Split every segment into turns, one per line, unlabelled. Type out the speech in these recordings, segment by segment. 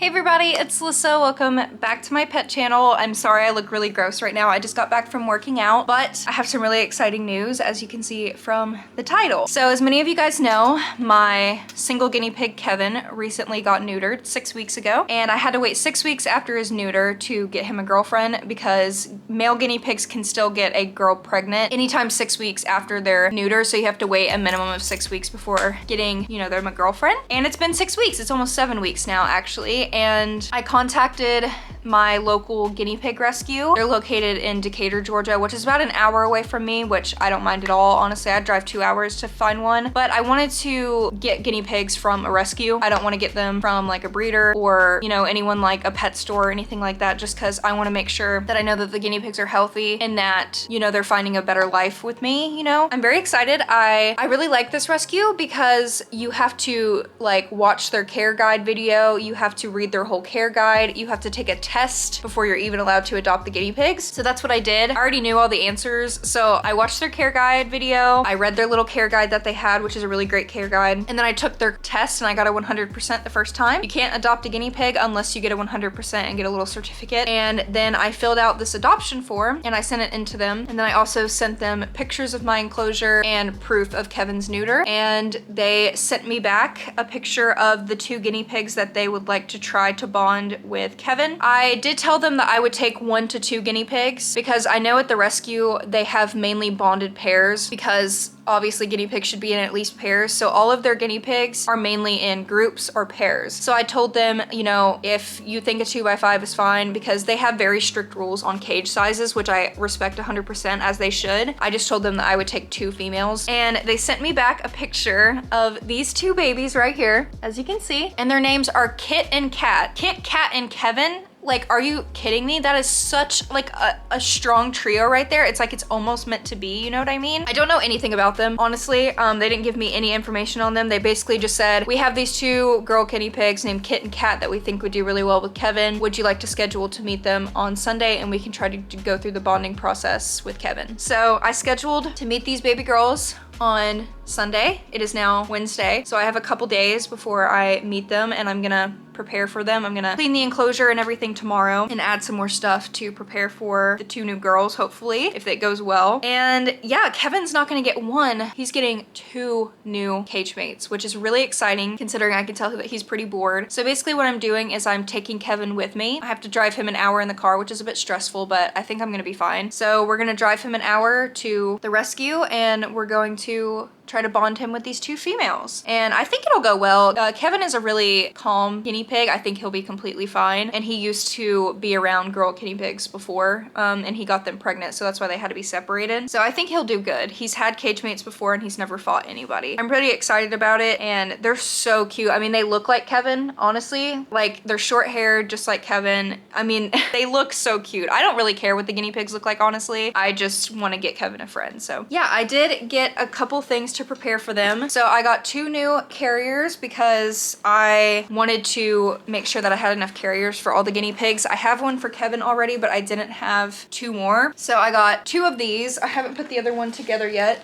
Hey everybody, it's Alyssa. Welcome back to my pet channel. I'm sorry I look really gross right now. I just got back from working out, but I have some really exciting news, as you can see from the title. So as many of you guys know, my single guinea pig Kevin recently got neutered 6 weeks ago, and I had to wait 6 weeks after his neuter to get him a girlfriend because male guinea pigs can still get a girl pregnant anytime 6 weeks after their neuter, so you have to wait a minimum of 6 weeks before getting, them a girlfriend. And it's been 6 weeks. It's almost 7 weeks now, actually. And I contacted my local guinea pig rescue. They're located in Decatur, Georgia, which is about an hour away from me, which I don't mind at all. Honestly, I'd drive 2 hours to find one, but I wanted to get guinea pigs from a rescue. I don't want to get them from like a breeder or, anyone like a pet store or anything like that, just because I want to make sure that I know that the guinea pigs are healthy and that, they're finding a better life with me, I'm very excited. I really like this rescue because you have to like watch their care guide video. You have to read their whole care guide. You have to take a test before you're even allowed to adopt the guinea pigs. So that's what I did. I already knew all the answers. So I watched their care guide video. I read their little care guide that they had, which is a really great care guide. And then I took their test and I got a 100% the first time. You can't adopt a guinea pig unless you get a 100% and get a little certificate. And then I filled out this adoption form and I sent it into them. And then I also sent them pictures of my enclosure and proof of Kevin's neuter. And they sent me back a picture of the 2 guinea pigs that they would like to try to bond with Kevin. I did tell them that I would take 1 to 2 guinea pigs because I know at the rescue they have mainly bonded pairs because obviously guinea pigs should be in at least pairs. So all of their guinea pigs are mainly in groups or pairs. So I told them, if you think a 2x5 is fine, because they have very strict rules on cage sizes, which I respect 100% as they should. I just told them that I would take 2 females, and they sent me back a picture of these 2 babies right here, as you can see, and their names are Kit and Kat. Kit, Kat, and Kevin. Like, are you kidding me? That is such like a strong trio right there. It's like it's almost meant to be, you know what I mean? I don't know anything about them, honestly. They didn't give me any information on them. They basically just said, we have these 2 girl guinea pigs named Kit and Kat that we think would do really well with Kevin. Would you like to schedule to meet them on Sunday and we can try to go through the bonding process with Kevin? So I scheduled to meet these baby girls on Sunday. It is now Wednesday, so I have a couple days before I meet them and I'm gonna prepare for them. I'm gonna clean the enclosure and everything tomorrow and add some more stuff to prepare for the 2 new girls, hopefully, if it goes well. And yeah, Kevin's not gonna get 1, he's getting 2 new cage mates, which is really exciting considering I can tell that he's pretty bored. So basically what I'm doing is I'm taking Kevin with me. I have to drive him an hour in the car, which is a bit stressful, but I think I'm gonna be fine. So we're gonna drive him an hour to the rescue and we're going to try to bond him with these 2 females. And I think it'll go well. Kevin is a really calm guinea pig. I think he'll be completely fine. And he used to be around girl guinea pigs before, and he got them pregnant, so that's why they had to be separated. So I think he'll do good. He's had cage mates before and he's never fought anybody. I'm pretty excited about it, and they're so cute. I mean, they look like Kevin, honestly. Like, they're short haired, just like Kevin. I mean, they look so cute. I don't really care what the guinea pigs look like, honestly. I just want to get Kevin a friend. So yeah, I did get a couple things to prepare for them. So I got 2 new carriers because I wanted to make sure that I had enough carriers for all the guinea pigs. I have one for Kevin already, but I didn't have 2 more. So I got 2 of these. I haven't put the other one together yet.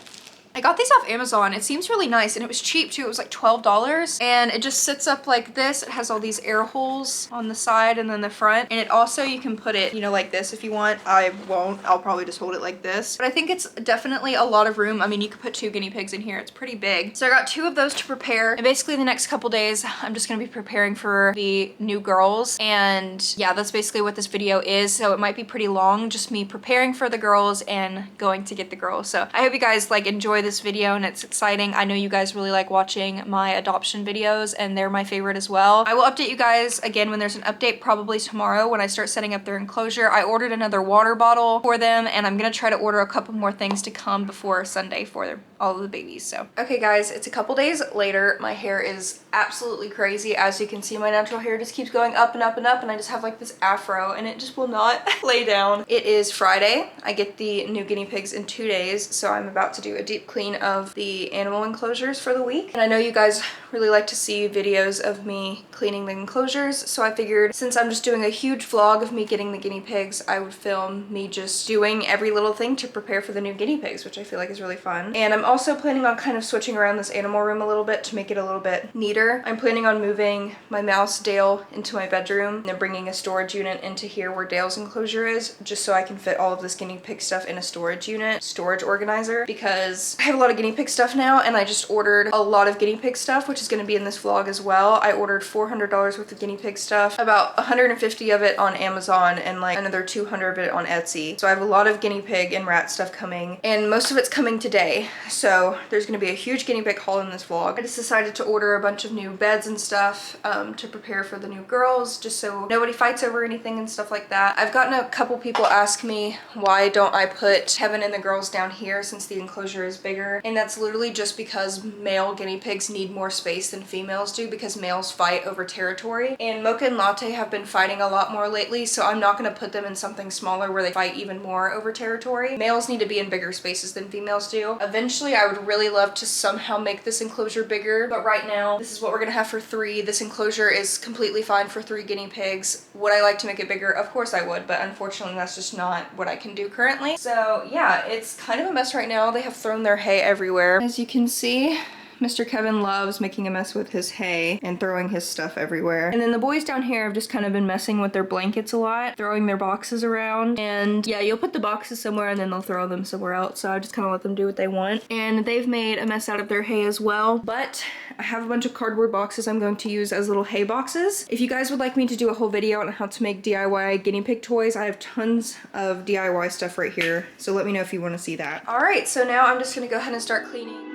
I got these off Amazon. It seems really nice and it was cheap too. It was like $12 and it just sits up like this. It has all these air holes on the side and then the front. And it also, you can put it, like this if you want. I won't. I'll probably just hold it like this. But I think it's definitely a lot of room. I mean, you could put 2 guinea pigs in here. It's pretty big. So I got 2 of those to prepare. And basically the next couple days, I'm just gonna be preparing for the new girls. And yeah, that's basically what this video is. So it might be pretty long, just me preparing for the girls and going to get the girls. So I hope you guys like enjoy this video and it's exciting. I know you guys really like watching my adoption videos and they're my favorite as well. I will update you guys again when there's an update, probably tomorrow when I start setting up their enclosure. I ordered another water bottle for them and I'm gonna try to order a couple more things to come before Sunday for all of the babies. So okay guys, it's a couple days later. My hair is absolutely crazy. As you can see, my natural hair just keeps going up and up and up and I just have like this afro and it just will not lay down. It is Friday. I get the new guinea pigs in 2 days, so I'm about to do a deep clean clean of the animal enclosures for the week. And I know you guys really like to see videos of me cleaning the enclosures, so I figured since I'm just doing a huge vlog of me getting the guinea pigs, I would film me just doing every little thing to prepare for the new guinea pigs, which I feel like is really fun. And I'm also planning on kind of switching around this animal room a little bit to make it a little bit neater. I'm planning on moving my mouse Dale into my bedroom and then bringing a storage unit into here where Dale's enclosure is, just so I can fit all of this guinea pig stuff in a storage unit, storage organizer, because I have a lot of guinea pig stuff now and I just ordered a lot of guinea pig stuff, which is going to be in this vlog as well. I ordered $400 worth of guinea pig stuff, about 150 of it on Amazon and like another 200 of it on Etsy. So I have a lot of guinea pig and rat stuff coming, and most of it's coming today. So there's going to be a huge guinea pig haul in this vlog. I just decided to order a bunch of new beds and stuff to prepare for the new girls, just so nobody fights over anything and stuff like that. I've gotten a couple people ask me why don't I put Kevin and the girls down here since the enclosure is bigger, and that's literally just because male guinea pigs need more space than females do, because males fight over territory, and Mocha and Latte have been fighting a lot more lately, so I'm not going to put them in something smaller where they fight even more over territory. Males need to be in bigger spaces than females do. Eventually I would really love to somehow make this enclosure bigger, but right now this is what we're gonna have for 3. This enclosure is completely fine for 3 guinea pigs. Would I like to make it bigger? Of course I would, but unfortunately that's just not what I can do currently. So yeah, it's kind of a mess right now. They have thrown their hay everywhere. As you can see, Mr. Kevin loves making a mess with his hay and throwing his stuff everywhere. And then the boys down here have just kind of been messing with their blankets a lot, throwing their boxes around. And yeah, you'll put the boxes somewhere and then they'll throw them somewhere else. So I just kind of let them do what they want. And they've made a mess out of their hay as well. But I have a bunch of cardboard boxes I'm going to use as little hay boxes. If you guys would like me to do a whole video on how to make DIY guinea pig toys, I have tons of DIY stuff right here. So let me know if you want to see that. All right, so now I'm just gonna go ahead and start cleaning.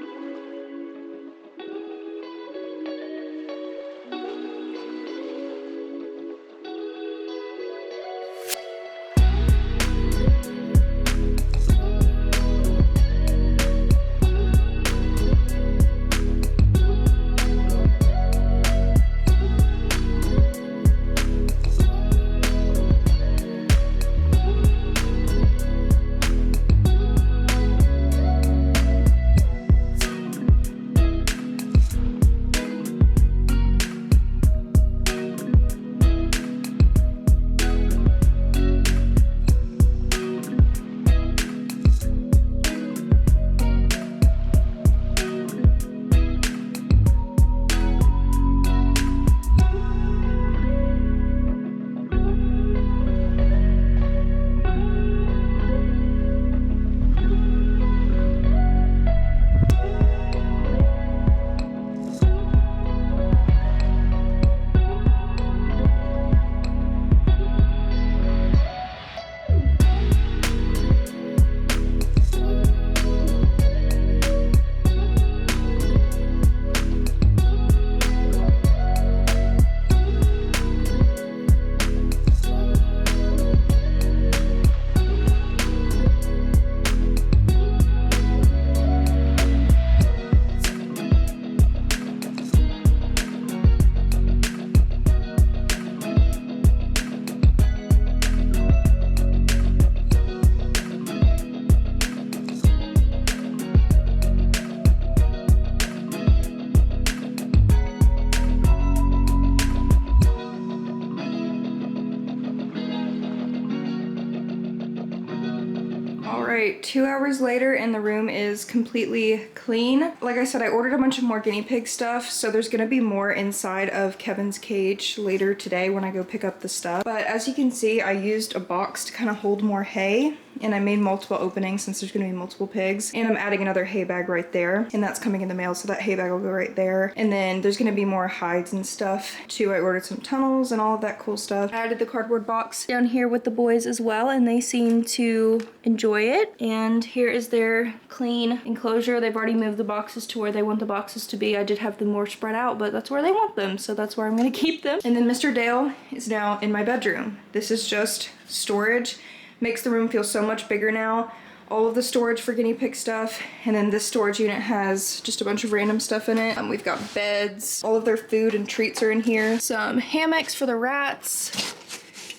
Alright, 2 hours later and the room is completely clean. Like I said, I ordered a bunch of more guinea pig stuff, so there's gonna be more inside of Kevin's cage later today when I go pick up the stuff. But as you can see, I used a box to kind of hold more hay, and I made multiple openings since there's gonna be multiple pigs. And I'm adding another hay bag right there, and that's coming in the mail, so that hay bag will go right there. And then there's gonna be more hides and stuff too. I ordered some tunnels and all of that cool stuff. I added the cardboard box down here with the boys as well, and they seem to enjoy it. And here is their clean enclosure. They've already moved the boxes to where they want the boxes to be. I did have them more spread out, but that's where they want them, so that's where I'm gonna keep them. And then Mr. Dale is now in my bedroom. This is just storage. Makes the room feel so much bigger now. All of the storage for guinea pig stuff, and then this storage unit has just a bunch of random stuff in it. We've got beds, all of their food and treats are in here. Some hammocks for the rats,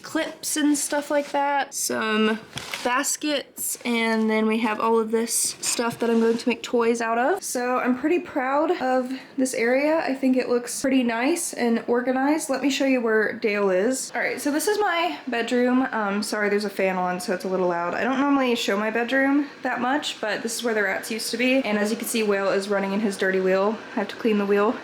clips and stuff like that. Some baskets, and then we have all of this stuff that I'm going to make toys out of. So I'm pretty proud of this area. I think it looks pretty nice and organized. Let me show you where Dale is. All right, so this is my bedroom. Sorry, there's a fan on, so it's a little loud. I don't normally show my bedroom that much, but this is where the rats used to be. And as you can see, Whale is running in his dirty wheel. I have to clean the wheel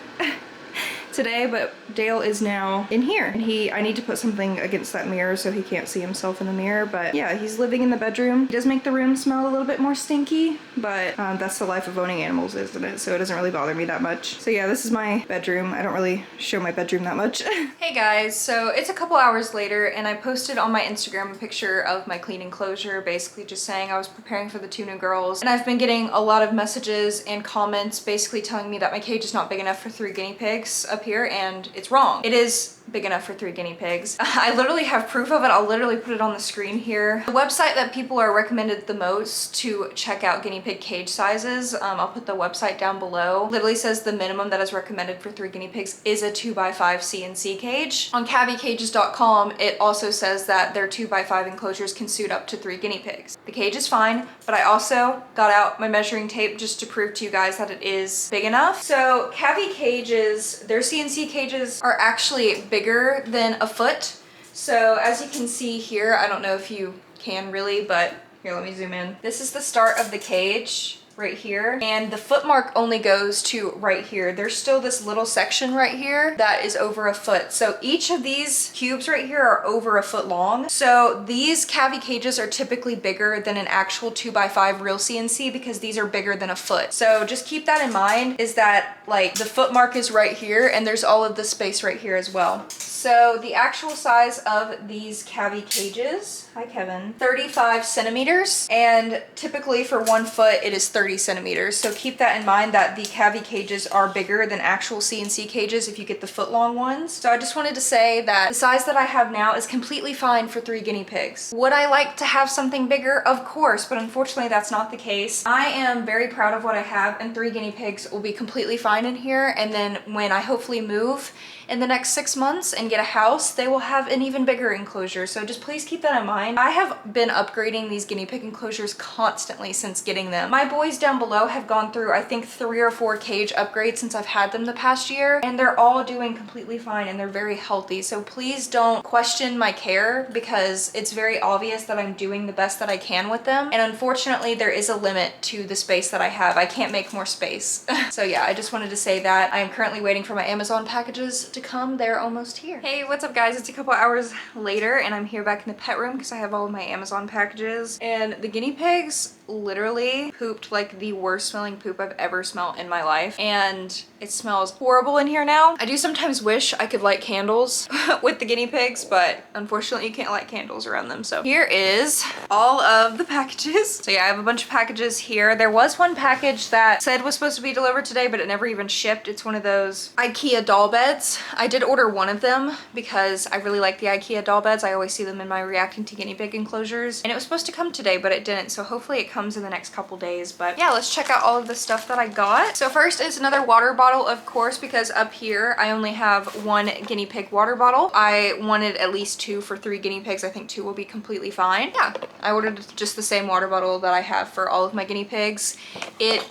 today, but Dale is now in here, and I need to put something against that mirror so he can't see himself in the mirror. But yeah, he's living in the bedroom. It does make the room smell a little bit more stinky, but that's the life of owning animals, isn't it? So it doesn't really bother me that much. So yeah, this is my bedroom. I don't really show my bedroom that much. Hey guys, so it's a couple hours later, and I posted on my Instagram a picture of my clean enclosure, basically just saying I was preparing for the 2 new girls. And I've been getting a lot of messages and comments basically telling me that my cage is not big enough for 3 guinea pigs up here, and it's wrong. It is big enough for 3 guinea pigs. I literally have proof of it. I'll literally put it on the screen here. The website that people are recommended the most to check out guinea pig cage sizes, I'll put the website down below, literally says the minimum that is recommended for 3 guinea pigs is a 2x5 CNC cage. On cavicages.com, it also says that their 2x5 enclosures can suit up to 3 guinea pigs. The cage is fine, but I also got out my measuring tape just to prove to you guys that it is big enough. So Cavi Cages, their CNC cages are actually bigger than a foot. So as you can see here, I don't know if you can really, but here, let me zoom in. This is the start of the cage right here, and the foot mark only goes to right here. There's still this little section right here that is over a foot. So each of these cubes right here are over a foot long. So these Cavi cages are typically bigger than an actual 2x5 real CNC because these are bigger than a foot. So just keep that in mind, is that like the foot mark is right here, and there's all of the space right here as well. So the actual size of these Cavi cages, hi Kevin, 35 centimeters, and typically for 1 foot it is 30 centimeters. So keep that in mind, that the Cavi cages are bigger than actual CNC cages if you get the foot long ones. So I just wanted to say that the size that I have now is completely fine for 3 guinea pigs. Would I like to have something bigger? Of course, but unfortunately that's not the case. I am very proud of what I have, and 3 guinea pigs will be completely fine in here. And then when I hopefully move in the next 6 months and get a house, they will have an even bigger enclosure. So just please keep that in mind. I have been upgrading these guinea pig enclosures constantly since getting them. My boys down below have gone through, I think, 3 or 4 cage upgrades since I've had them the past year, and they're all doing completely fine and they're very healthy. So please don't question my care, because it's very obvious that I'm doing the best that I can with them. And unfortunately, there is a limit to the space that I have. I can't make more space. So yeah, I just wanted to say that. I am currently waiting for my Amazon packages to come. They're almost here. Hey, what's up guys? It's a couple hours later, and I'm here back in the pet room because I have all of my Amazon packages, and the guinea pigs literally pooped like the worst smelling poop I've ever smelled in my life, and it smells horrible in here now. I do sometimes wish I could light candles with the guinea pigs, but unfortunately you can't light candles around them. So here is all of the packages. So yeah, I have a bunch of packages here. There was one package that said was supposed to be delivered today, but it never even shipped. It's one of those IKEA doll beds. I did order one of them because I really like the IKEA doll beds. I always see them in my reacting to guinea pig enclosures, and it was supposed to come today, but it didn't. So hopefully it comes in the next couple days. But yeah, let's check out all of the stuff that I got. So first is another water bottle, of course, because up here I only have 1 guinea pig water bottle. I wanted at least 2 for 3 guinea pigs. I think 2 will be completely fine. Yeah, I ordered just the same water bottle that I have for all of my guinea pigs.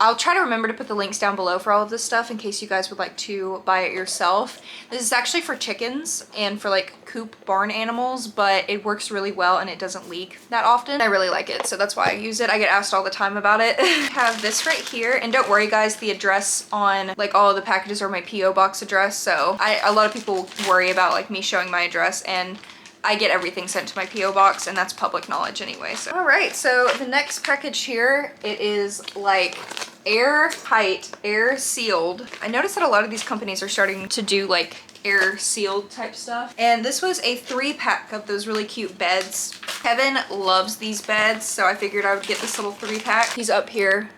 I'll try to remember to put the links down below for all of this stuff in case you guys would like to buy it yourself. This is actually for chickens and for like coop barn animals, but it works really well and it doesn't leak that often. I really like it, so that's why I use it. I get asked all the time about it. I have this right here, and don't worry guys, the address on like all of the packages are my PO box address. So a lot of people worry about like me showing my address, and I get everything sent to my PO box, and that's public knowledge anyway. So all right, so the next package here, it is like airtight, air sealed. I noticed that a lot of these companies are starting to do like air sealed type stuff, and this was a 3-pack of those really cute beds. Kevin loves these beds, so I figured I would get this little 3-pack. He's up here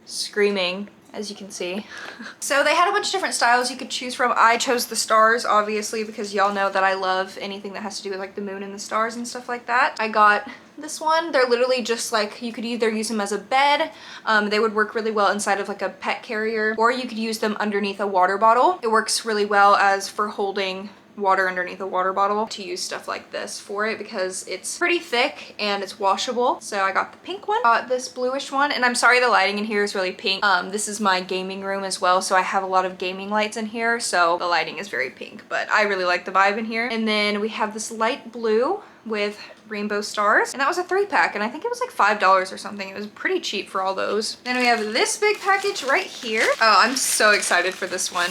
screaming, as you can see. So they had a bunch of different styles you could choose from. I chose the stars, obviously, because y'all know that I love anything that has to do with like the moon and the stars and stuff like that. I got this one. They're literally just like, you could either use them as a bed, they would work really well inside of like a pet carrier, or you could use them underneath a water bottle. It works really well as for holding water underneath a water bottle to use stuff like this for it because it's pretty thick and it's washable. So I got the pink one, got this bluish one, and I'm sorry the lighting in here is really pink. This is my gaming room as well, so I have a lot of gaming lights in here, so the lighting is very pink, but I really like the vibe in here. And then we have this light blue with rainbow stars, and that was a 3-pack, and I think it was like $5 or something. It was pretty cheap for all those. Then we have this big package right here. Oh, I'm so excited for this one.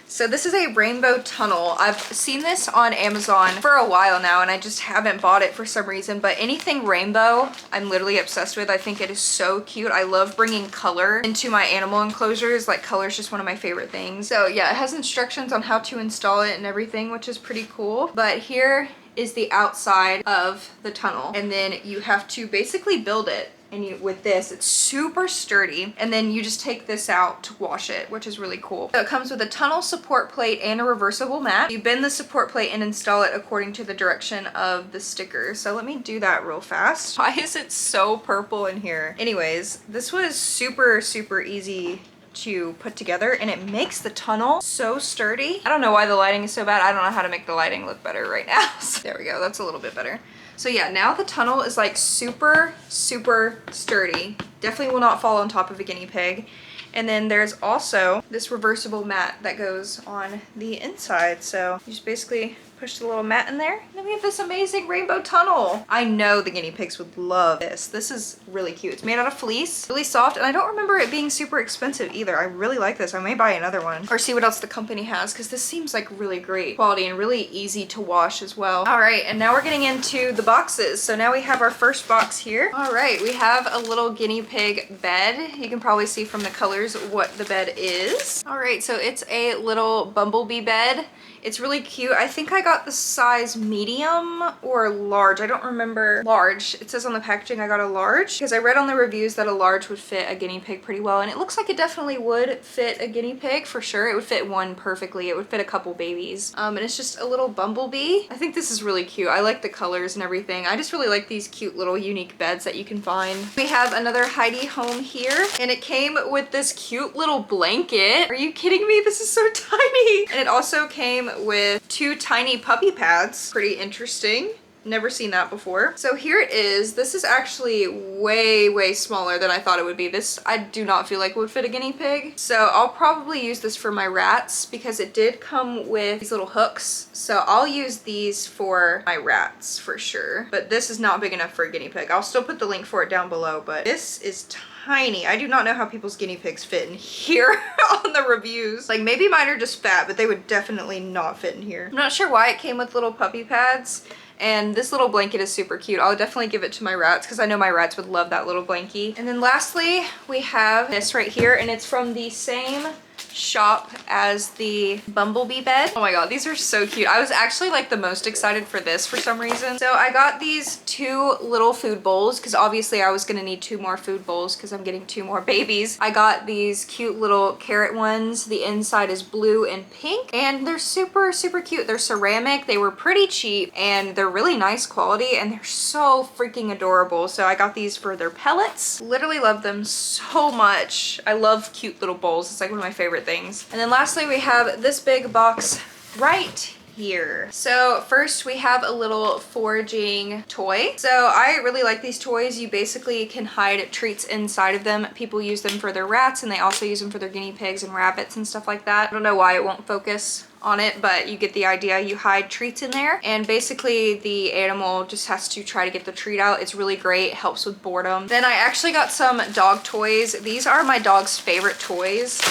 So this is a rainbow tunnel. I've seen this on Amazon for a while now and I just haven't bought it for some reason, but anything rainbow, I'm literally obsessed with. I think it is so cute. I love bringing color into my animal enclosures. Like, color is just one of my favorite things. So yeah, it has instructions on how to install it and everything, which is pretty cool. But here is the outside of the tunnel, and then you have to basically build it. And with this, it's super sturdy, and then you just take this out to wash it, which is really cool. So it comes with a tunnel support plate and a reversible mat. You bend the support plate and install it according to the direction of the sticker. So let me do that real fast. Why is it so purple in here? Anyways, this was super easy to put together, and it makes the tunnel so sturdy. I don't know why the lighting is so bad. I don't know how to make the lighting look better right now. So there we go, that's a little bit better. So yeah, now the tunnel is like super sturdy. Definitely will not fall on top of a guinea pig. And then there's also this reversible mat that goes on the inside. So you just basically push the little mat in there, and then we have this amazing rainbow tunnel. I know the guinea pigs would love this. This is really cute. It's made out of fleece, really soft, and I don't remember it being super expensive either. I really like this. I may buy another one or see what else the company has, because this seems like really great quality and really easy to wash as well. All right, and now we're getting into the boxes. So now we have our first box here. All right, we have a little guinea pig bed. You can probably see from the colors what the bed is. All right, so it's a little bumblebee bed. It's really cute. I think I got the size medium or large. I don't remember. Large. It says on the packaging I got a large because I read on the reviews that a large would fit a guinea pig pretty well, and it looks like it definitely would fit a guinea pig for sure. It would fit one perfectly. It would fit a couple babies. And it's just a little bumblebee. I think this is really cute. I like the colors and everything. I just really like these cute little unique beds that you can find. We have another Heidi home here, and it came with this cute little blanket. Are you kidding me? This is so tiny. And it also came with 2 tiny puppy pads. Pretty interesting. Never seen that before. So here it is. This is actually way smaller than I thought it would be. This I do not feel like would fit a guinea pig. So I'll probably use this for my rats because it did come with these little hooks. So I'll use these for my rats for sure. But this is not big enough for a guinea pig. I'll still put the link for it down below, but this is tiny. I do not know how people's guinea pigs fit in here on the reviews. Like, maybe mine are just fat, but they would definitely not fit in here. I'm not sure why it came with little puppy pads. And this little blanket is super cute. I'll definitely give it to my rats because I know my rats would love that little blankie. And then lastly, we have this right here, and it's from the same shop as the bumblebee bed. Oh my god, these are so cute. I was actually like the most excited for this for some reason. So I got these 2 little food bowls because obviously I was gonna need 2 more food bowls because I'm getting 2 more babies. I got these cute little carrot ones. The inside is blue and pink, and they're super cute. They're ceramic. They were pretty cheap, and they're really nice quality, and they're so freaking adorable. So I got these for their pellets. Literally love them so much. I love cute little bowls. It's like one of my favorite things. And then lastly, we have this big box right here. So first we have a little foraging toy. So I really like these toys. You basically can hide treats inside of them. People use them for their rats, and they also use them for their guinea pigs and rabbits and stuff like that. I don't know why it won't focus on it, but you get the idea. You hide treats in there, and basically the animal just has to try to get the treat out. It's really great. It helps with boredom. Then I actually got some dog toys. These are my dog's favorite toys.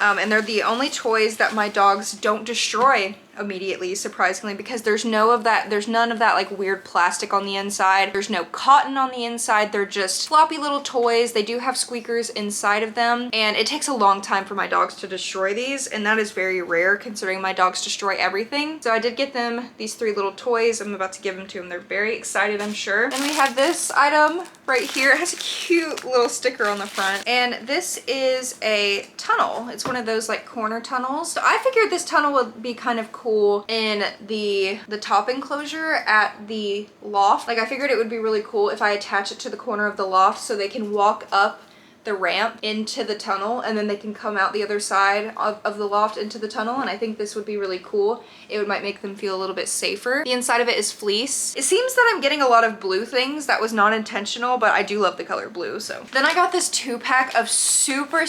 And they're the only toys that my dogs don't destroy immediately, surprisingly, because there's none of that like weird plastic on the inside. There's no cotton on the inside. They're just floppy little toys. They do have squeakers inside of them, and it takes a long time for my dogs to destroy these, and that is very rare considering my dogs destroy everything. So I did get them these 3 little toys. I'm about to give them to them. They're very excited, I'm sure. And we have this item right here. It has a cute little sticker on the front, and this is a tunnel. It's one of those like corner tunnels. So I figured this tunnel would be kind of cool in the top enclosure at the loft. Like, I figured it would be really cool if I attach it to the corner of the loft so they can walk up the ramp into the tunnel, and then they can come out the other side of the loft into the tunnel, and I think this would be really cool. It might make them feel a little bit safer. The inside of it is fleece. It seems that I'm getting a lot of blue things. That was not intentional, but I do love the color blue, so. Then I got this 2-pack of super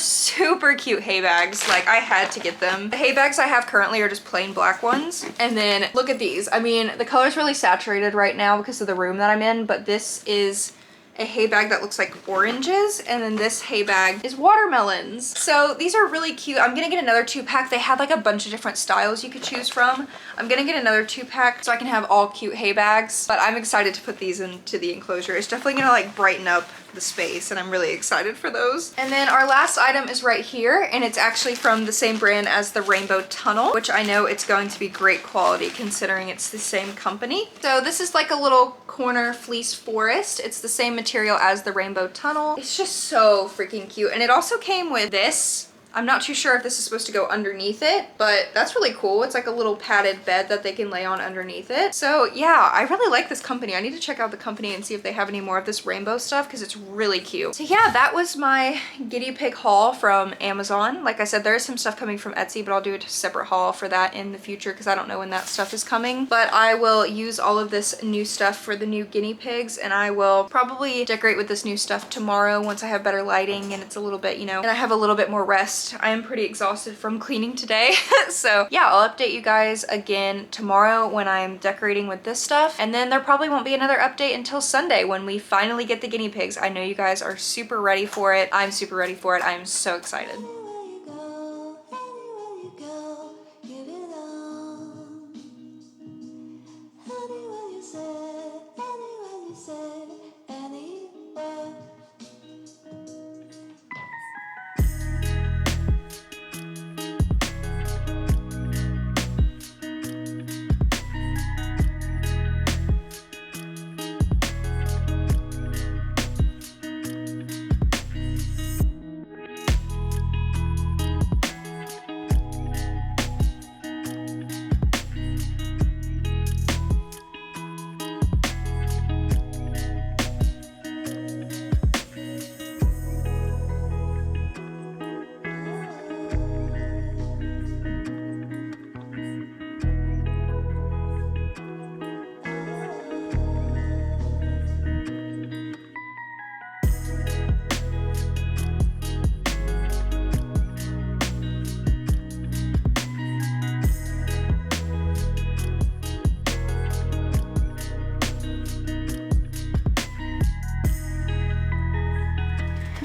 cute hay bags. Like, I had to get them. The hay bags I have currently are just plain black ones. And then look at these. I mean, the color's really saturated right now because of the room that I'm in, but this is a hay bag that looks like oranges, and then this hay bag is watermelons. So these are really cute. I'm gonna get another 2-pack. They had like a bunch of different styles you could choose from. I'm gonna get another 2-pack so I can have all cute hay bags, but I'm excited to put these into the enclosure. It's definitely gonna like brighten up the space, and I'm really excited for those. And then our last item is right here, and it's actually from the same brand as the Rainbow Tunnel, which I know it's going to be great quality considering it's the same company. So this is like a little corner fleece forest. It's the same material as the Rainbow Tunnel. It's just so freaking cute. And it also came with this. I'm not too sure if this is supposed to go underneath it, but that's really cool. It's like a little padded bed that they can lay on underneath it. So yeah, I really like this company. I need to check out the company and see if they have any more of this rainbow stuff because it's really cute. So yeah, that was my guinea pig haul from Amazon. Like I said, there is some stuff coming from Etsy, but I'll do a separate haul for that in the future because I don't know when that stuff is coming. But I will use all of this new stuff for the new guinea pigs, and I will probably decorate with this new stuff tomorrow once I have better lighting and it's a little bit, you know, and I have a little bit more rest. I am pretty exhausted from cleaning today. So yeah, I'll update you guys again tomorrow when I'm decorating with this stuff. And then there probably won't be another update until Sunday when we finally get the guinea pigs. I know you guys are super ready for it. I'm super ready for it. I'm so excited.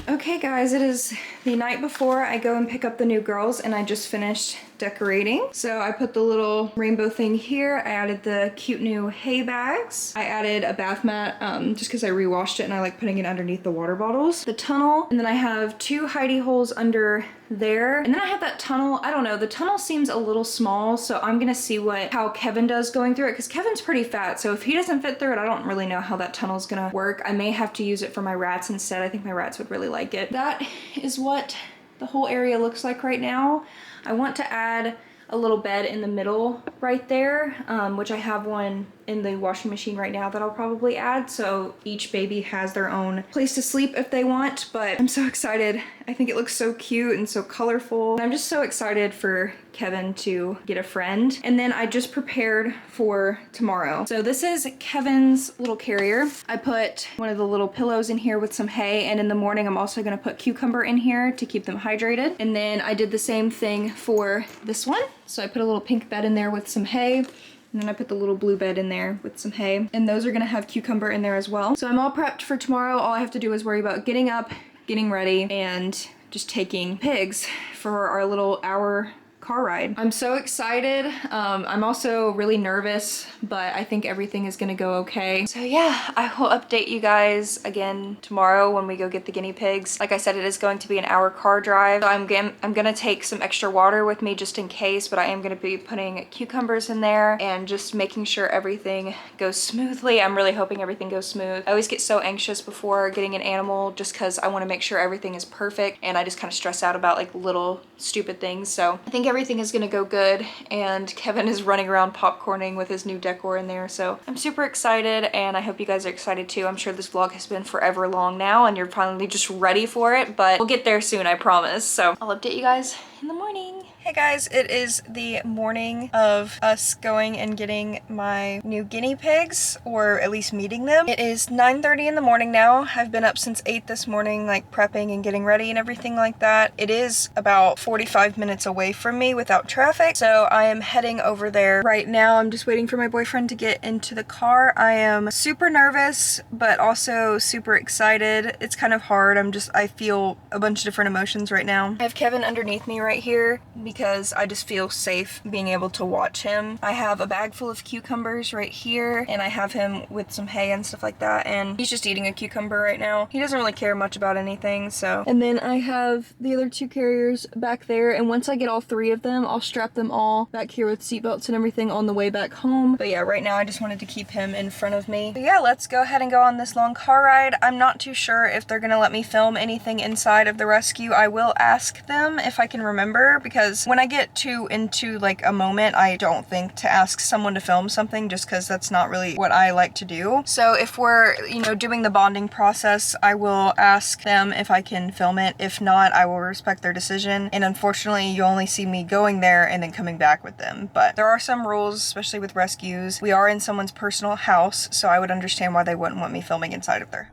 Okay guys, it is the night before I go and pick up the new girls, and I just finished decorating. So I put the little rainbow thing here. I added the cute new hay bags. I added a bath mat just because I rewashed it and I like putting it underneath the water bottles. The tunnel, and then I have 2 hidey holes under there. And then I have that tunnel. I don't know, the tunnel seems a little small, so I'm gonna see how Kevin does going through it, because Kevin's pretty fat, so if he doesn't fit through it, I don't really know how that tunnel's gonna work. I may have to use it for my rats instead. I think my rats would really like it. That is what the whole area looks like right now. I want to add a little bed in the middle right there, which I have one in the washing machine right now that I'll probably add, so each baby has their own place to sleep if they want. But I'm so excited. I think it looks so cute and so colorful. I'm just so excited for Kevin to get a friend. And then I just prepared for tomorrow. So this is Kevin's little carrier. I put one of the little pillows in here with some hay, and in the morning I'm also gonna put cucumber in here to keep them hydrated. And then I did the same thing for this one. So I put a little pink bed in there with some hay, and then I put the little blue bed in there with some hay, and those are gonna have cucumber in there as well. So I'm all prepped for tomorrow. All I have to do is worry about getting up, getting ready, and just taking pigs for our little hour car ride. I'm so excited. I'm also really nervous, but I think everything is gonna go okay. So yeah, I will update you guys again tomorrow when we go get the guinea pigs. Like I said, it is going to be an hour car drive. So I'm gonna take some extra water with me just in case, but I am gonna be putting cucumbers in there and just making sure everything goes smoothly. I'm really hoping everything goes smooth. I always get so anxious before getting an animal just because I want to make sure everything is perfect, and I just kind of stress out about like little stupid things. So I think everything is gonna go good, and Kevin is running around popcorning with his new decor in there, so I'm super excited, and I hope you guys are excited too. I'm sure this vlog has been forever long now, and you're finally just ready for it, but we'll get there soon, I promise. So I'll update you guys in the morning. Hey guys, it is the morning of us going and getting my new guinea pigs, or at least meeting them. It is 9:30 in the morning now. I've been up since 8 this morning, like prepping and getting ready and everything like that. It is about 45 minutes away from me without traffic, so I am heading over there right now. I'm just waiting for my boyfriend to get into the car. I am super nervous, but also super excited. It's kind of hard. I feel a bunch of different emotions right now. I have Kevin underneath me right here because I just feel safe being able to watch him. I have a bag full of cucumbers right here, and I have him with some hay and stuff like that, and he's just eating a cucumber right now. He doesn't really care much about anything, so. And then I have the other 2 carriers back there, and once I get all 3 of them, I'll strap them all back here with seatbelts and everything on the way back home. But yeah, right now I just wanted to keep him in front of me. But yeah, let's go ahead and go on this long car ride. I'm not too sure if they're gonna let me film anything inside of the rescue. I will ask them if I can remember, because when I get into like a moment, I don't think to ask someone to film something, just because that's not really what I like to do. So if we're, you know, doing the bonding process, I will ask them if I can film it. If not, I will respect their decision. And unfortunately, you only see me going there and then coming back with them. But there are some rules, especially with rescues. We are in someone's personal house, so I would understand why they wouldn't want me filming inside of there.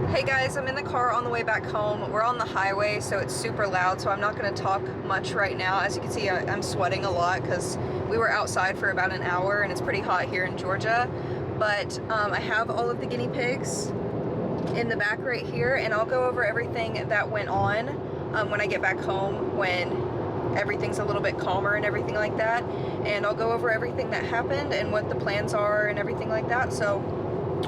Hey guys, I'm in the car on the way back home. We're on the highway, so it's super loud, so I'm not going to talk much right now. As you can see, I'm sweating a lot because we were outside for about an hour and it's pretty hot here in Georgia. But I have all of the guinea pigs in the back right here, and I'll go over everything that went on when I get back home, when everything's a little bit calmer and everything like that. And I'll go over everything that happened and what the plans are and everything like that. So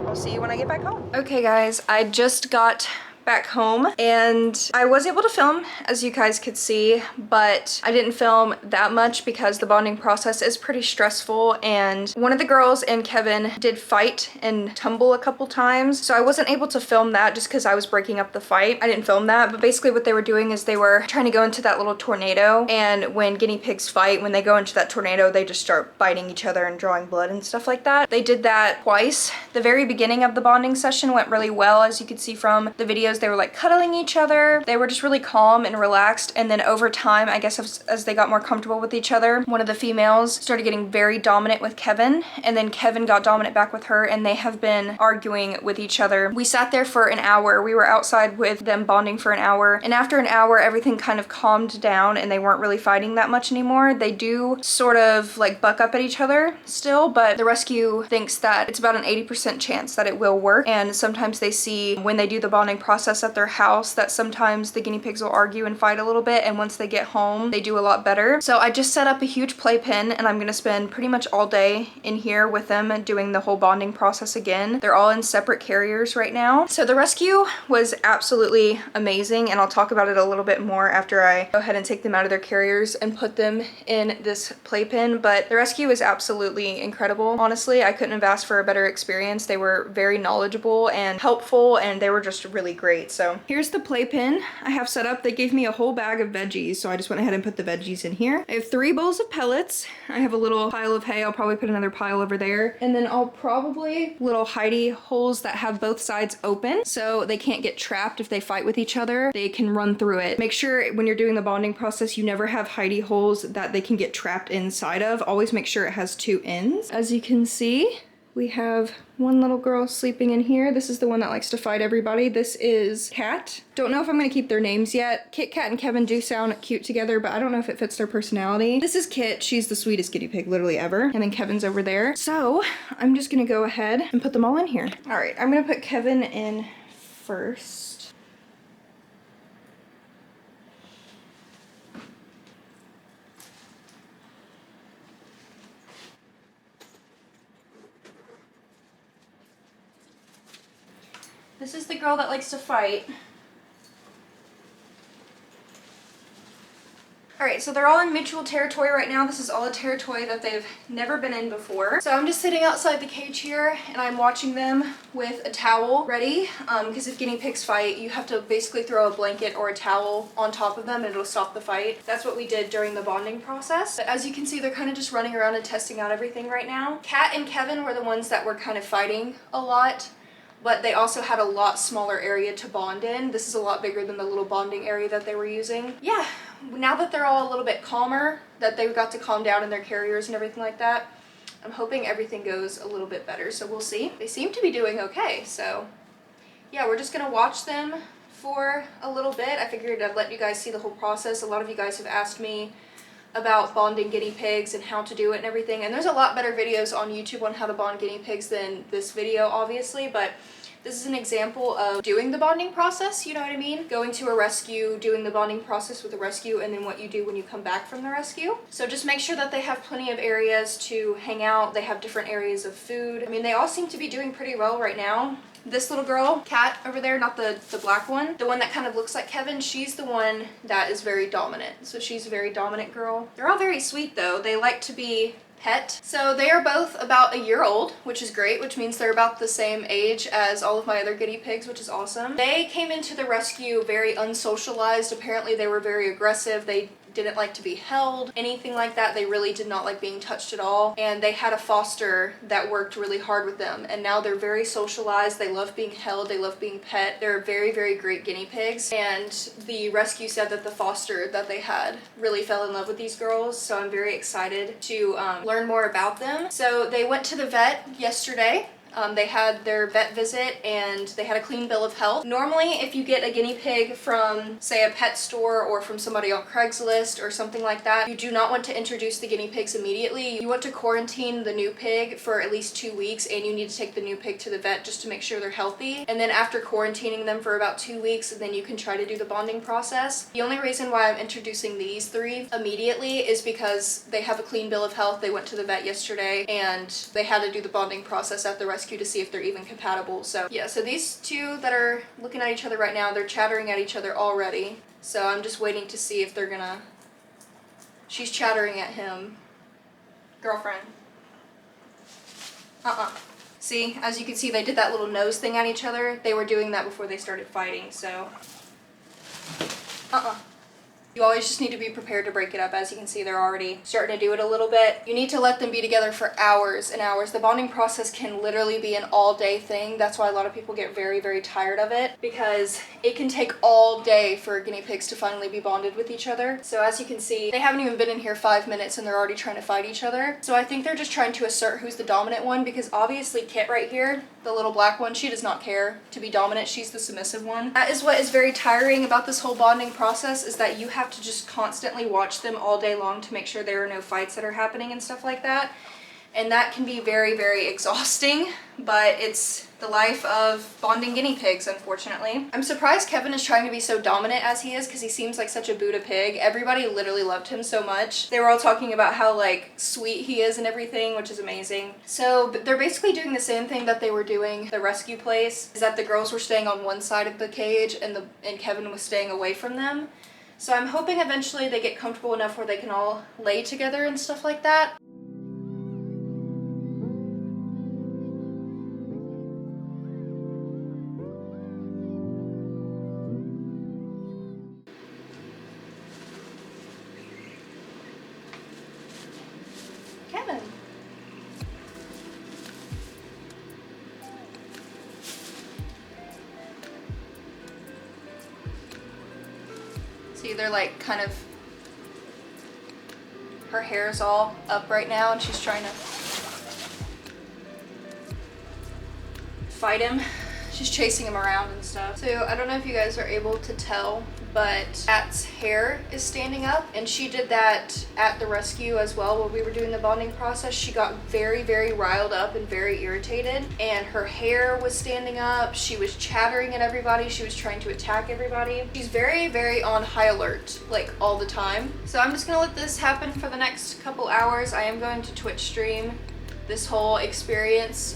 I'll see you when I get back home. Okay guys, I just got back home and I was able to film, as you guys could see, but I didn't film that much because the bonding process is pretty stressful, and one of the girls and Kevin did fight and tumble a couple times, so I wasn't able to film that just because I was breaking up the fight. I didn't film that, but basically what they were doing is they were trying to go into that little tornado, and when guinea pigs fight, when they go into that tornado, they just start biting each other and drawing blood and stuff like that. They did that twice. The very beginning of the bonding session went really well, as you could see from the videos. They were like cuddling each other. They were just really calm and relaxed, and then over time, I guess as they got more comfortable with each other, one of the females started getting very dominant with Kevin, and then Kevin got dominant back with her, and they have been arguing with each other. We sat there for an hour. We were outside with them bonding for an hour, and after an hour, everything kind of calmed down and they weren't really fighting that much anymore. They do sort of like buck up at each other still, but the rescue thinks that it's about an 80% chance that it will work, and sometimes they see when they do the bonding process at their house that sometimes the guinea pigs will argue and fight a little bit, and once they get home they do a lot better. So I just set up a huge playpen, and I'm gonna spend pretty much all day in here with them and doing the whole bonding process again. They're all in separate carriers right now. So the rescue was absolutely amazing, and I'll talk about it a little bit more after I go ahead and take them out of their carriers and put them in this playpen. But the rescue is absolutely incredible. Honestly, I couldn't have asked for a better experience. They were very knowledgeable and helpful, and they were just really great great. So here's the playpen I have set up. They gave me a whole bag of veggies, so I just went ahead and put the veggies in here. I have 3 bowls of pellets. I have a little pile of hay. I'll probably put another pile over there. And then I'll probably little hidey holes that have both sides open so they can't get trapped if they fight with each other. They can run through it. Make sure when you're doing the bonding process, you never have hidey holes that they can get trapped inside of. Always make sure it has 2 ends. As you can see, we have one little girl sleeping in here. This is the one that likes to fight everybody. This is Cat. Don't know if I'm gonna keep their names yet. Kit Kat and Kevin do sound cute together, but I don't know if it fits their personality. This is Kit. She's the sweetest guinea pig literally ever. And then Kevin's over there. So I'm just gonna go ahead and put them all in here. All right, I'm gonna put Kevin in first. This is the girl that likes to fight. Alright, so they're all in mutual territory right now. This is all a territory that they've never been in before. So I'm just sitting outside the cage here and I'm watching them with a towel ready. Because if guinea pigs fight, you have to basically throw a blanket or a towel on top of them and it'll stop the fight. That's what we did during the bonding process. But as you can see, they're kind of just running around and testing out everything right now. Kat and Kevin were the ones that were kind of fighting a lot, but they also had a lot smaller area to bond in. This is a lot bigger than the little bonding area that they were using. Yeah, now that they're all a little bit calmer, that they've got to calm down in their carriers and everything like that, I'm hoping everything goes a little bit better, so we'll see. They seem to be doing okay, so yeah, we're just gonna watch them for a little bit. I figured I'd let you guys see the whole process. A lot of you guys have asked me about bonding guinea pigs and how to do it and everything, and there's a lot better videos on YouTube on how to bond guinea pigs than this video, obviously, but this is an example of doing the bonding process, you know what I mean? Going to a rescue, doing the bonding process with a rescue, and then what you do when you come back from the rescue. So just make sure that they have plenty of areas to hang out. They have different areas of food. I mean, they all seem to be doing pretty well right now. This little girl, Kat over there, not the black one, the one that kind of looks like Kevin, she's the one that is very dominant. So she's a very dominant girl. They're all very sweet though. They like to be pet. So they are both about a year old, which is great, which means they're about the same age as all of my other guinea pigs, which is awesome. They came into the rescue very unsocialized. Apparently they were very aggressive. They didn't like to be held, anything like that. They really did not like being touched at all. And they had a foster that worked really hard with them. And now they're very socialized. They love being held. They love being pet. They're very, very great guinea pigs. And the rescue said that the foster that they had really fell in love with these girls. So I'm very excited to learn more about them. So they went to the vet yesterday. They had their vet visit and they had a clean bill of health. Normally, if you get a guinea pig from, say, a pet store or from somebody on Craigslist or something like that, you do not want to introduce the guinea pigs immediately. You want to quarantine the new pig for at least 2 weeks, and you need to take the new pig to the vet just to make sure they're healthy. And then after quarantining them for about 2 weeks, then you can try to do the bonding process. The only reason why I'm introducing these 3 immediately is because they have a clean bill of health. They went to the vet yesterday and they had to do the bonding process at the rescue to see if they're even compatible. So yeah, so these 2 that are looking at each other right now, they're chattering at each other already. So I'm just waiting to see if they're gonna... She's chattering at him. Girlfriend. See, as you can see, they did that little nose thing at each other. They were doing that before they started fighting, so... You always just need to be prepared to break it up. As you can see, they're already starting to do it a little bit. You need to let them be together for hours and hours. The bonding process can literally be an all-day thing. That's why a lot of people get very, very tired of it, because it can take all day for guinea pigs to finally be bonded with each other. So as you can see, they haven't even been in here 5 minutes and they're already trying to fight each other. So I think they're just trying to assert who's the dominant one, because obviously Kit right here, the little black one, she does not care to be dominant. She's the submissive one. That is what is very tiring about this whole bonding process, is that you have to just constantly watch them all day long to make sure there are no fights that are happening and stuff like that. And that can be very, very exhausting, but it's the life of bonding guinea pigs, unfortunately. I'm surprised Kevin is trying to be so dominant as he is, because he seems like such a Buddha pig. Everybody literally loved him so much. They were all talking about how like sweet he is and everything, which is amazing. So they're basically doing the same thing that they were doing at the rescue place, is that the girls were staying on one side of the cage and Kevin was staying away from them. So I'm hoping eventually they get comfortable enough where they can all lay together and stuff like that. Kevin. See, they're like kind of, her hair's all up right now and she's trying to fight him. She's chasing him around and stuff. So I don't know if you guys are able to tell, but Kat's hair is standing up, and she did that at the rescue as well while we were doing the bonding process. She got very, very riled up and very irritated, and her hair was standing up. She was chattering at everybody. She was trying to attack everybody. She's very, very on high alert, like all the time. So I'm just gonna let this happen for the next couple hours. I am going to Twitch stream this whole experience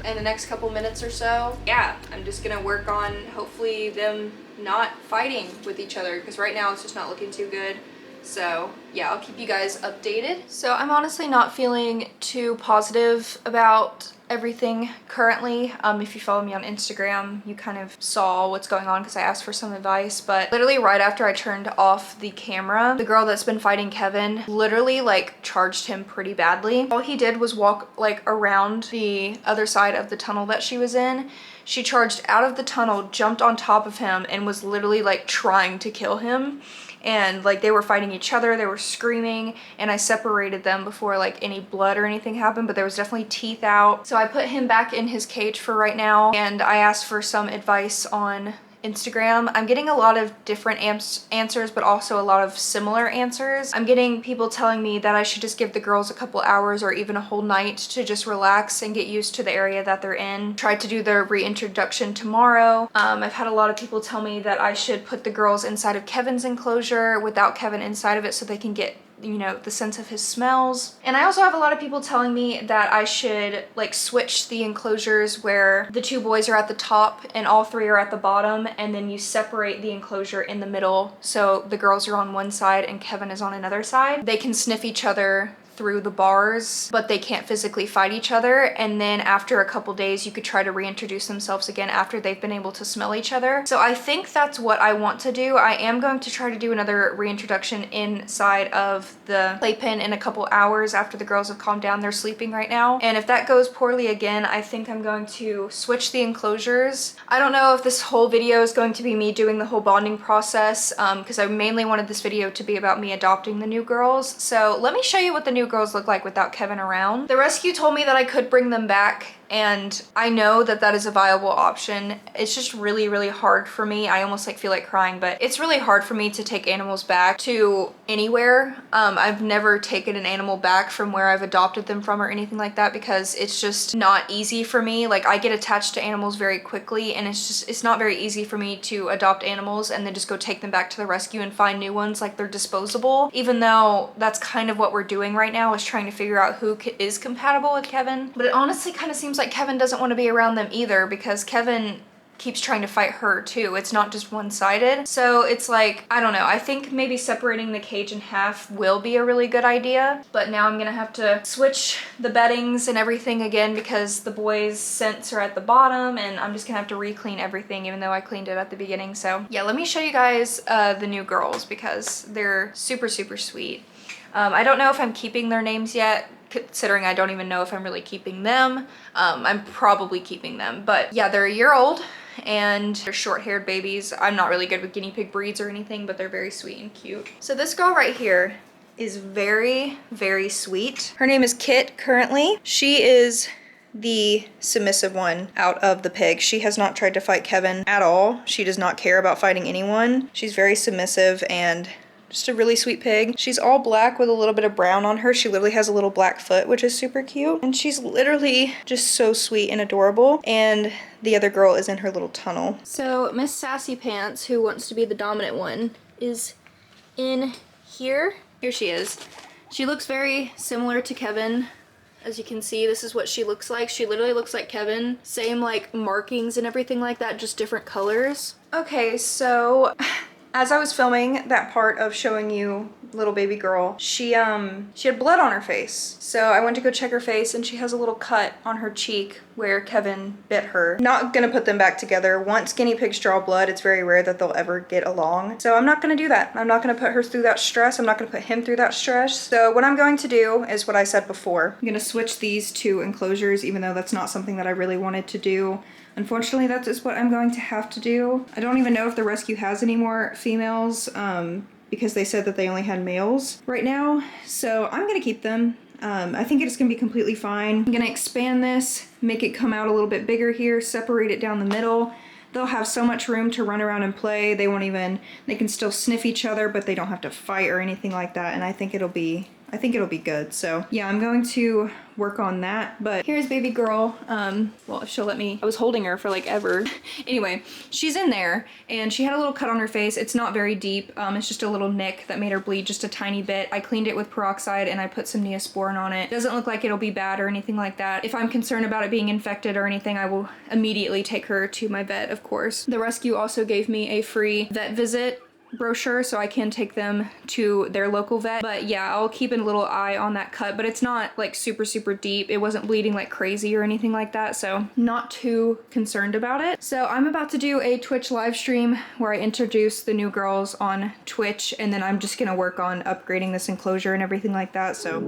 in the next couple minutes or so. Yeah, I'm just gonna work on hopefully them not fighting with each other, because right now it's just not looking too good. So yeah, I'll keep you guys updated. So I'm honestly not feeling too positive about everything currently. If you follow me on Instagram, you kind of saw what's going on because I asked for some advice. But literally right after I turned off the camera, the girl that's been fighting Kevin literally like charged him pretty badly. All he did was walk like around the other side of the tunnel that she was in. She charged out of the tunnel, jumped on top of him, and was literally like trying to kill him. And like they were fighting each other, they were screaming, and I separated them before like any blood or anything happened, but there was definitely teeth out. So I put him back in his cage for right now, and I asked for some advice on Instagram. I'm getting a lot of different answers, but also a lot of similar answers. I'm getting people telling me that I should just give the girls a couple hours or even a whole night to just relax and get used to the area that they're in. Try to do the reintroduction tomorrow. I've had a lot of people tell me that I should put the girls inside of Kevin's enclosure without Kevin inside of it so they can get, you know, the sense of his smells. And I also have a lot of people telling me that I should like switch the enclosures where the two boys are at the top and all three are at the bottom, and then you separate the enclosure in the middle so the girls are on one side and Kevin is on another side. They can sniff each other through the bars, but they can't physically fight each other. And then after a couple days, you could try to reintroduce themselves again after they've been able to smell each other. So I think that's what I want to do. I am going to try to do another reintroduction inside of the playpen in a couple hours after the girls have calmed down. They're sleeping right now. And if that goes poorly again, I think I'm going to switch the enclosures. I don't know if this whole video is going to be me doing the whole bonding process, because I mainly wanted this video to be about me adopting the new girls. So let me show you what the new girls look like without Kevin around. The rescue told me that I could bring them back, and I know that that is a viable option. It's just really, really hard for me. I almost like feel like crying, but it's really hard for me to take animals back to anywhere. I've never taken an animal back from where I've adopted them from or anything like that, because it's just not easy for me. Like I get attached to animals very quickly, and it's not very easy for me to adopt animals and then just go take them back to the rescue and find new ones like they're disposable, even though that's kind of what we're doing right now, is trying to figure out who is compatible with Kevin. But it honestly kind of seems like Kevin doesn't want to be around them either, because Kevin keeps trying to fight her too. It's not just one-sided. So it's like, I don't know. I think maybe separating the cage in half will be a really good idea, but now I'm gonna have to switch the beddings and everything again because the boys' scents are at the bottom, and I'm just gonna have to re-clean everything even though I cleaned it at the beginning. So yeah, let me show you guys the new girls because they're super, super sweet. I don't know if I'm keeping their names yet, considering I don't even know if I'm really keeping them. I'm probably keeping them, but yeah, they're a year old and they're short-haired babies. I'm not really good with guinea pig breeds or anything, but they're very sweet and cute. So this girl right here is very, very sweet. Her name is Kit currently. She is the submissive one out of the pigs. She has not tried to fight Kevin at all. She does not care about fighting anyone. She's very submissive and just a really sweet pig. She's all black with a little bit of brown on her. She literally has a little black foot, which is super cute. And she's literally just so sweet and adorable. And the other girl is in her little tunnel. So Miss Sassy Pants, who wants to be the dominant one, is in here. Here she is. She looks very similar to Kevin. As you can see, this is what she looks like. She literally looks like Kevin. Same like markings and everything like that, just different colors. Okay, so as I was filming that part of showing you little baby girl, she had blood on her face. So I went to go check her face and she has a little cut on her cheek where Kevin bit her. Not gonna put them back together. Once guinea pigs draw blood, it's very rare that they'll ever get along. So I'm not gonna do that. I'm not gonna put her through that stress. I'm not gonna put him through that stress. So what I'm going to do is what I said before. I'm gonna switch these two enclosures, even though that's not something that I really wanted to do. Unfortunately, that is what I'm going to have to do. I don't even know if the rescue has any more females, because they said that they only had males right now. So I'm gonna keep them. I think it's gonna be completely fine. I'm gonna expand this, make it come out a little bit bigger here, separate it down the middle. They'll have so much room to run around and play. They can still sniff each other, but they don't have to fight or anything like that. And I think it'll be good. So yeah, I'm going to work on that. But here's baby girl. Well, if she'll let me. I was holding her for like ever. Anyway, she's in there and she had a little cut on her face. It's not very deep. It's just a little nick that made her bleed just a tiny bit. I cleaned it with peroxide and I put some Neosporin on it. Doesn't look like it'll be bad or anything like that. If I'm concerned about it being infected or anything, I will immediately take her to my vet, of course. The rescue also gave me a free vet visit brochure, so I can take them to their local vet. But yeah, I'll keep a little eye on that cut, but it's not like super deep. It wasn't bleeding like crazy or anything like that, so not too concerned about it. So I'm about to do a Twitch live stream where I introduce the new girls on Twitch, and then I'm just gonna work on upgrading this enclosure and everything like that. So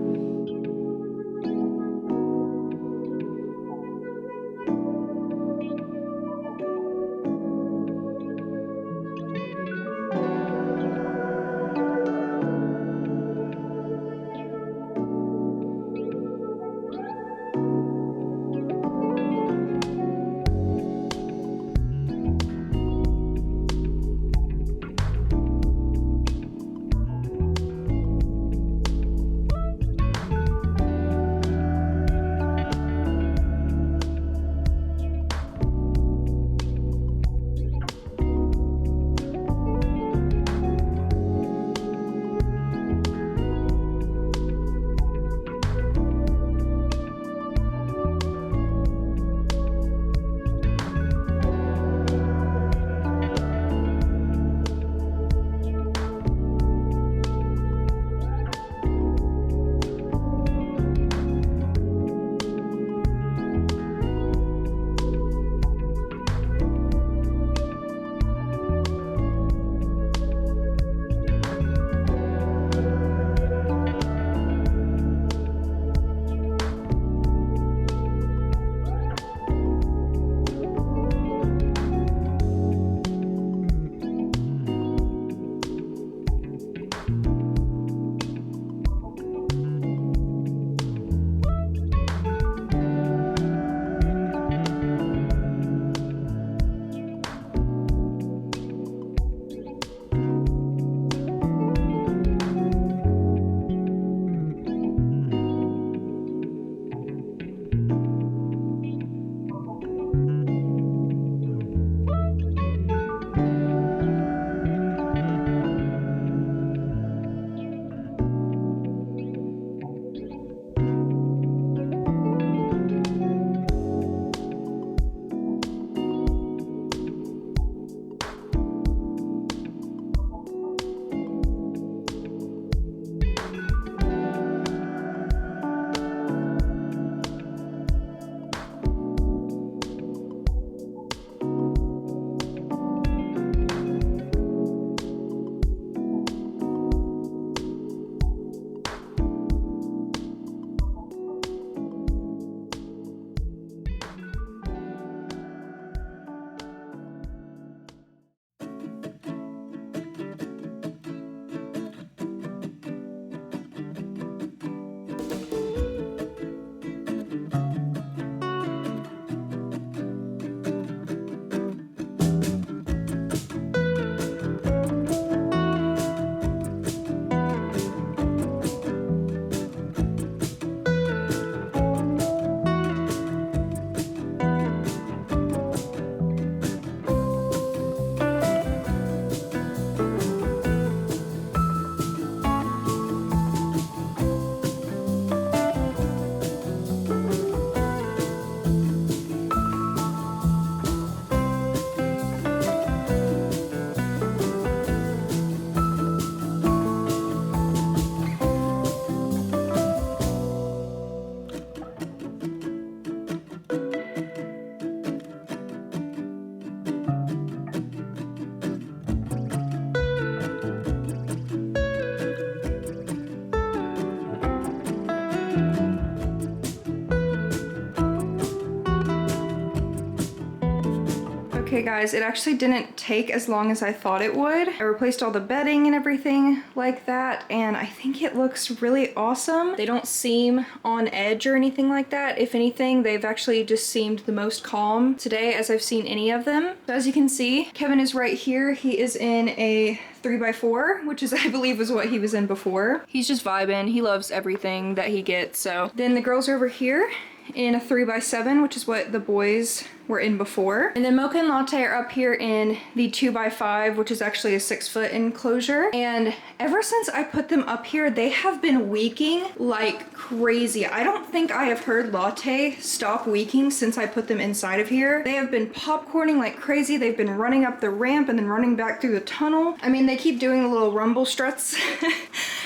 Okay guys, it actually didn't take as long as I thought it would. I replaced all the bedding and everything like that, and I think it looks really awesome. They don't seem on edge or anything like that. If anything, they've actually just seemed the most calm today as I've seen any of them. So as you can see, Kevin is right here. He is in a 3x4, which is, I believe, was what he was in before. He's just vibing. He loves everything that he gets. So then the girls are over here in a 3x7, which is what the boys were in before. And then Mocha and Latte are up here in the 2x5, which is actually a 6-foot enclosure. And ever since I put them up here, they have been weaking like crazy. I don't think I have heard Latte stop weaking since I put them inside of here. They have been popcorning like crazy. They've been running up the ramp and then running back through the tunnel. I mean, they keep doing the little rumble struts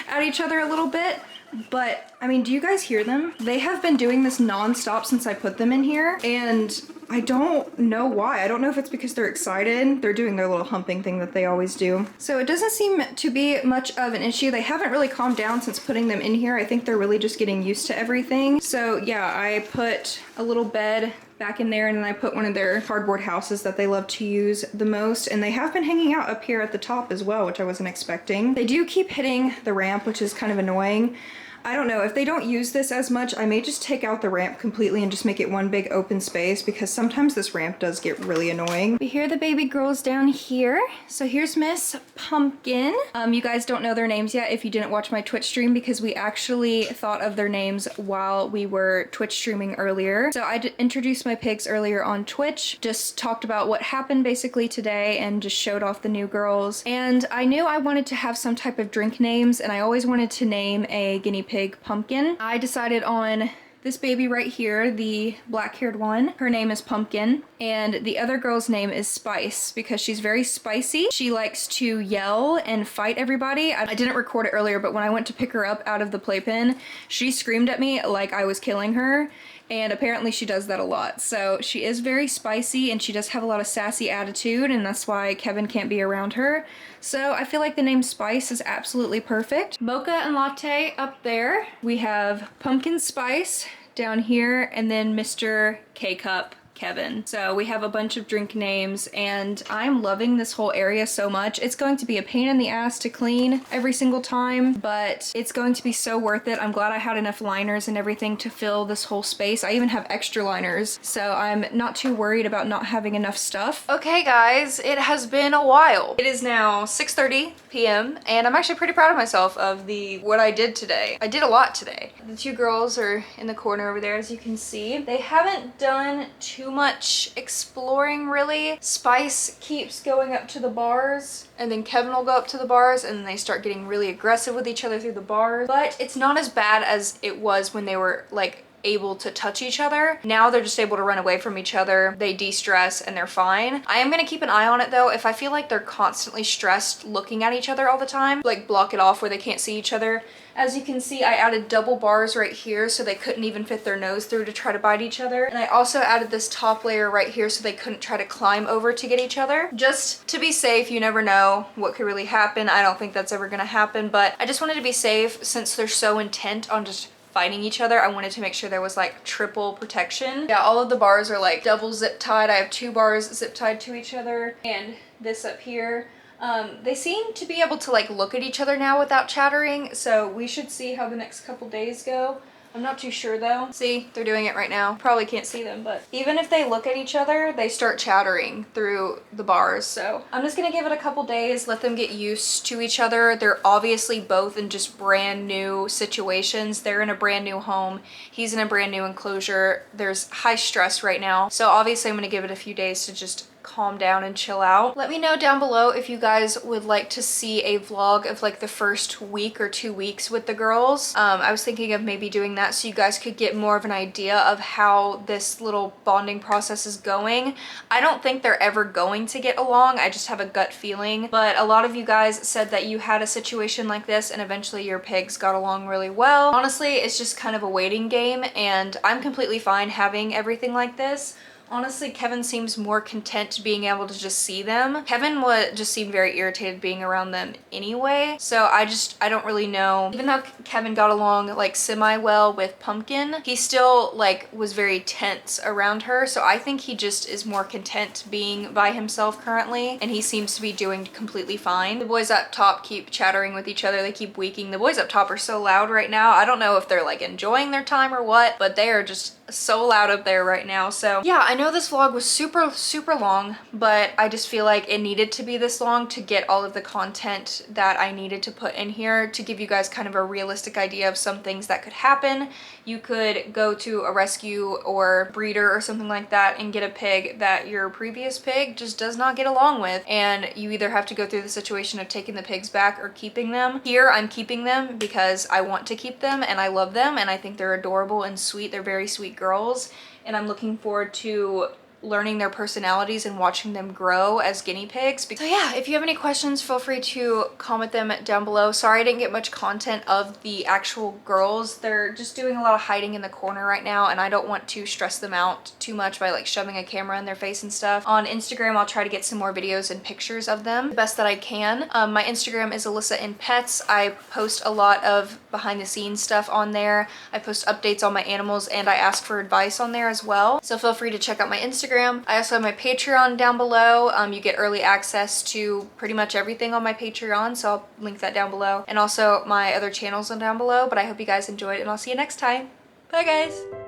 at each other a little bit. But, I mean, do you guys hear them? They have been doing this non-stop since I put them in here, and I don't know why. I don't know if it's because they're excited. They're doing their little humping thing that they always do. So it doesn't seem to be much of an issue. They haven't really calmed down since putting them in here. I think they're really just getting used to everything. So yeah, I put a little bed back in there, and then I put one of their cardboard houses that they love to use the most, and they have been hanging out up here at the top as well, which I wasn't expecting. They do keep hitting the ramp, which is kind of annoying. I don't know, if they don't use this as much, I may just take out the ramp completely and just make it one big open space, because sometimes this ramp does get really annoying. We hear the baby girls down here. So here's Miss Pumpkin. You guys don't know their names yet if you didn't watch my Twitch stream, because we actually thought of their names while we were Twitch streaming earlier. So I introduced my pigs earlier on Twitch, just talked about what happened basically today and just showed off the new girls. And I knew I wanted to have some type of drink names, and I always wanted to name a guinea pig Pumpkin. I decided on this baby right here, the black-haired one. Her name is Pumpkin, and the other girl's name is Spice because she's very spicy. She likes to yell and fight everybody. I didn't record it earlier, but when I went to pick her up out of the playpen, she screamed at me like I was killing her. And apparently she does that a lot. So she is very spicy, and she does have a lot of sassy attitude, and that's why Kevin can't be around her. So I feel like the name Spice is absolutely perfect. Mocha and Latte up there. We have Pumpkin Spice down here, and then Mr. K-Cup Kevin. So we have a bunch of drink names, and I'm loving this whole area so much. It's going to be a pain in the ass to clean every single time, but it's going to be so worth it. I'm glad I had enough liners and everything to fill this whole space. I even have extra liners, so I'm not too worried about not having enough stuff. Okay guys, it has been a while. It is now 6:30 p.m. and I'm actually pretty proud of myself of what I did today. I did a lot today. The two girls are in the corner over there, as you can see. They haven't done too much exploring really. Spice keeps going up to the bars, and then Kevin will go up to the bars, and then they start getting really aggressive with each other through the bars. But it's not as bad as it was when they were like able to touch each other. Now they're just able to run away from each other. They de-stress and they're fine. I am gonna keep an eye on it though. If I feel like they're constantly stressed looking at each other all the time, like block it off where they can't see each other. As you can see, I added double bars right here so they couldn't even fit their nose through to try to bite each other. And I also added this top layer right here so they couldn't try to climb over to get each other. Just to be safe, you never know what could really happen. I don't think that's ever gonna happen, but I just wanted to be safe since they're so intent on just fighting each other. I wanted to make sure there was like triple protection. Yeah, all of the bars are like double zip tied. I have 2 bars zip tied to each other, and this up here. They seem to be able to like look at each other now without chattering, so we should see how the next couple days go. I'm not too sure though. See, they're doing it right now. Probably can't see them, but even if they look at each other, they start chattering through the bars. So I'm just gonna give it a couple days, let them get used to each other. They're obviously both in just brand new situations. They're in a brand new home. He's in a brand new enclosure. There's high stress right now. So obviously I'm gonna give it a few days to just calm down and chill out. Let me know down below if you guys would like to see a vlog of like the first week or 2 weeks with the girls. I was thinking of maybe doing that so you guys could get more of an idea of how this little bonding process is going. I don't think they're ever going to get along. I just have a gut feeling, but a lot of you guys said that you had a situation like this and eventually your pigs got along really well. Honestly, it's just kind of a waiting game, and I'm completely fine having everything like this. honestly, Kevin seems more content being able to just see them. Kevin would just seem very irritated being around them anyway. So I don't really know. Even though Kevin got along like semi-well with Pumpkin, he still like was very tense around her. So I think he just is more content being by himself currently, and he seems to be doing completely fine. The boys up top keep chattering with each other. They keep weaking. The boys up top are so loud right now. I don't know if they're like enjoying their time or what, but they are just so loud up there right now. So yeah, I know this vlog was super long, but I just feel like it needed to be this long to get all of the content that I needed to put in here to give you guys kind of a realistic idea of some things that could happen. You could go to a rescue or breeder or something like that and get a pig that your previous pig just does not get along with, and you either have to go through the situation of taking the pigs back or keeping them. Here I'm keeping them because I want to keep them and I love them and I think they're adorable and sweet. They're very sweet girls, and I'm looking forward to learning their personalities and watching them grow as guinea pigs. So yeah, if you have any questions, feel free to comment them down below. Sorry I didn't get much content of the actual girls. They're just doing a lot of hiding in the corner right now, and I don't want to stress them out too much by like shoving a camera in their face and stuff. On Instagram, I'll try to get some more videos and pictures of them the best that I can. My Instagram is AlyssaNPets. I post a lot of behind the scenes stuff on there. I post updates on my animals and I ask for advice on there as well. So feel free to check out my Instagram. I also have my Patreon down below. You get early access to pretty much everything on my Patreon, so I'll link that down below. And also my other channels are down below, but I hope you guys enjoyed and I'll see you next time. Bye guys!